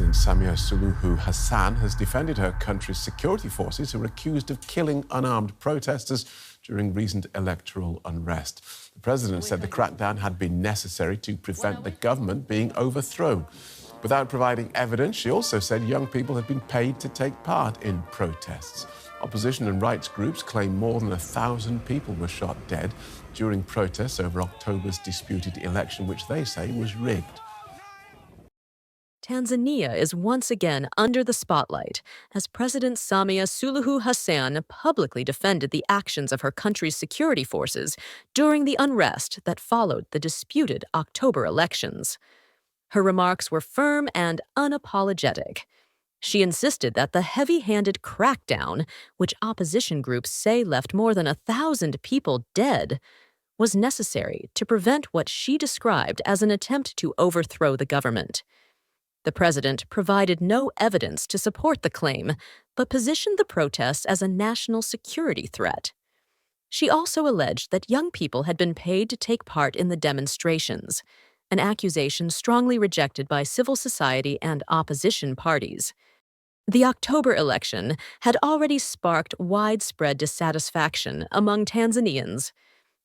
President Samia Suluhu Hassan has defended her country's security forces who are accused of killing unarmed protesters during recent electoral unrest. The president said the crackdown had been necessary to prevent the government being overthrown. Without providing evidence, she also said young people had been paid to take part in protests. Opposition and rights groups claim more than 1,000 people were shot dead during protests over October's disputed election, which they say was rigged. Tanzania is once again under the spotlight as President Samia Suluhu Hassan publicly defended the actions of her country's security forces during the unrest that followed the disputed October elections. Her remarks were firm and unapologetic. She insisted that the heavy-handed crackdown, which opposition groups say left more than 1,000 people dead, was necessary to prevent what she described as an attempt to overthrow the government. The president provided no evidence to support the claim, but positioned the protests as a national security threat. She also alleged that young people had been paid to take part in the demonstrations, an accusation strongly rejected by civil society and opposition parties. The October election had already sparked widespread dissatisfaction among Tanzanians.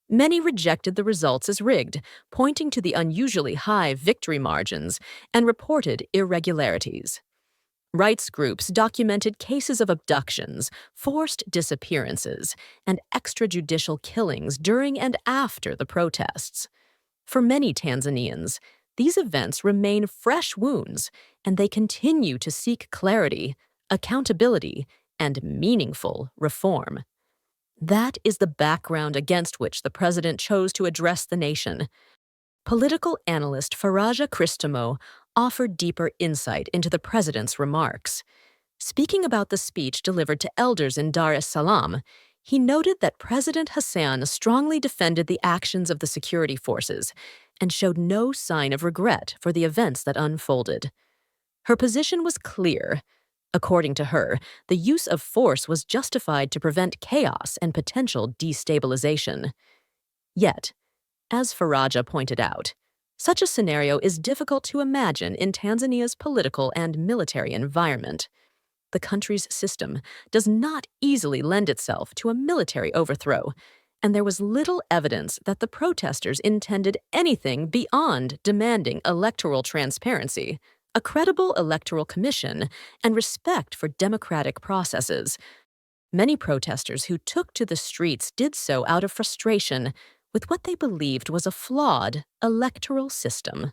Many rejected the results as rigged, pointing to the unusually high victory margins and reported irregularities. Rights groups documented cases of abductions, forced disappearances, and extrajudicial killings during and after the protests. For many Tanzanians, these events remain fresh wounds, and they continue to seek clarity, accountability, and meaningful reform. That is the background against which the president chose to address the nation. Political analyst Faraja Christomo offered deeper insight into the president's remarks. Speaking about the speech delivered to elders in Dar es Salaam, he noted that President Hassan strongly defended the actions of the security forces and showed no sign of regret for the events that unfolded. Her position was clear. According to her, the use of force was justified to prevent chaos and potential destabilization. Yet, as Faraja pointed out, such a scenario is difficult to imagine in Tanzania's political and military environment. The country's system does not easily lend itself to a military overthrow, and there was little evidence that the protesters intended anything beyond demanding electoral transparency, a credible electoral commission, and respect for democratic processes. Many protesters who took to the streets did so out of frustration with what they believed was a flawed electoral system.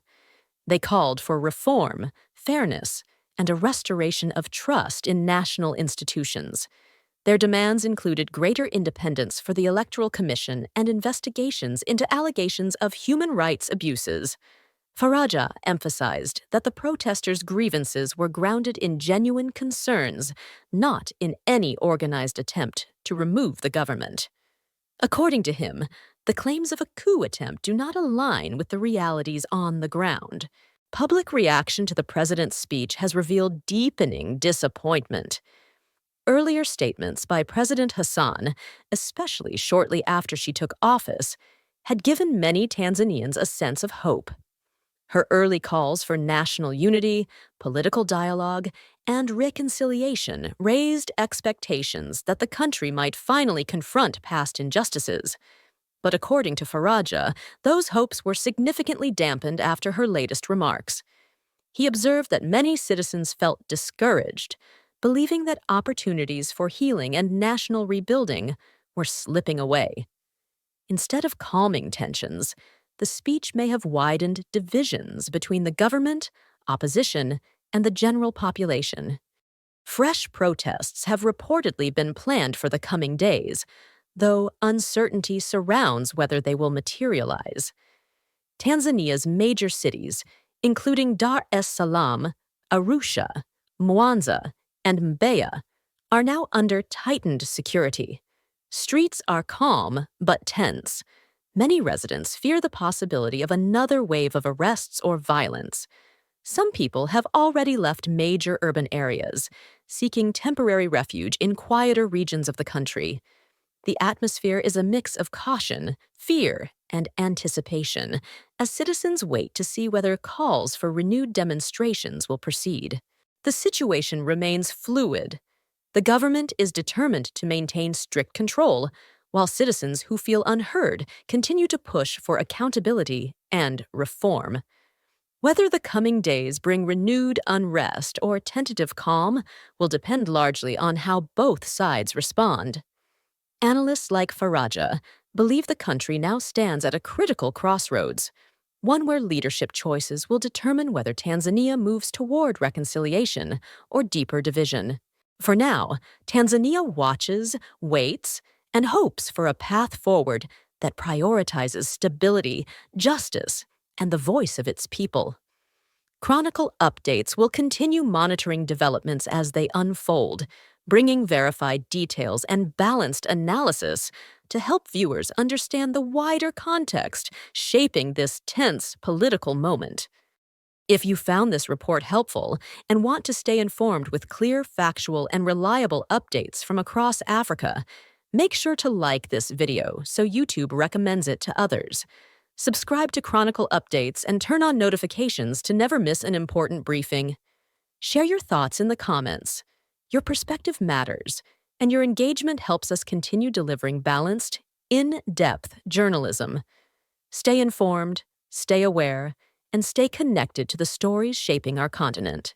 They called for reform, fairness, and a restoration of trust in national institutions. Their demands included greater independence for the Electoral Commission and investigations into allegations of human rights abuses. Faraja emphasized that the protesters' grievances were grounded in genuine concerns, not in any organized attempt to remove the government. According to him, the claims of a coup attempt do not align with the realities on the ground. Public reaction to the president's speech has revealed deepening disappointment. Earlier statements by President Hassan, especially shortly after she took office, had given many Tanzanians a sense of hope. Her early calls for national unity, political dialogue, and reconciliation raised expectations that the country might finally confront past injustices. But according to Faraja, those hopes were significantly dampened after her latest remarks. He observed that many citizens felt discouraged, believing that opportunities for healing and national rebuilding were slipping away. Instead of calming tensions, the speech may have widened divisions between the government, opposition, and the general population. Fresh protests have reportedly been planned for the coming days, though uncertainty surrounds whether they will materialize. Tanzania's major cities, including Dar es Salaam, Arusha, Mwanza, and Mbeya, are now under tightened security. Streets are calm but tense. Many residents fear the possibility of another wave of arrests or violence. Some people have already left major urban areas, seeking temporary refuge in quieter regions of the country. The atmosphere is a mix of caution, fear, and anticipation, as citizens wait to see whether calls for renewed demonstrations will proceed. the situation remains fluid. The government is determined to maintain strict control, while citizens who feel unheard continue to push for accountability and reform. Whether the coming days bring renewed unrest or tentative calm will depend largely on how both sides respond. Analysts like Faraja believe the country now stands at a critical crossroads, one where leadership choices will determine whether Tanzania moves toward reconciliation or deeper division. For now, Tanzania watches, waits, and hopes for a path forward that prioritizes stability, justice, and the voice of its people. Chronicle Updates will continue monitoring developments as they unfold, bringing verified details and balanced analysis to help viewers understand the wider context shaping this tense political moment. If you found this report helpful and want to stay informed with clear, factual, and reliable updates from across Africa, make sure to like this video so YouTube recommends it to others. Subscribe to Chronicle Updates and turn on notifications to never miss an important briefing. Share your thoughts in the comments. Your perspective matters, and your engagement helps us continue delivering balanced, in-depth journalism. Stay informed, stay aware, and stay connected to the stories shaping our continent.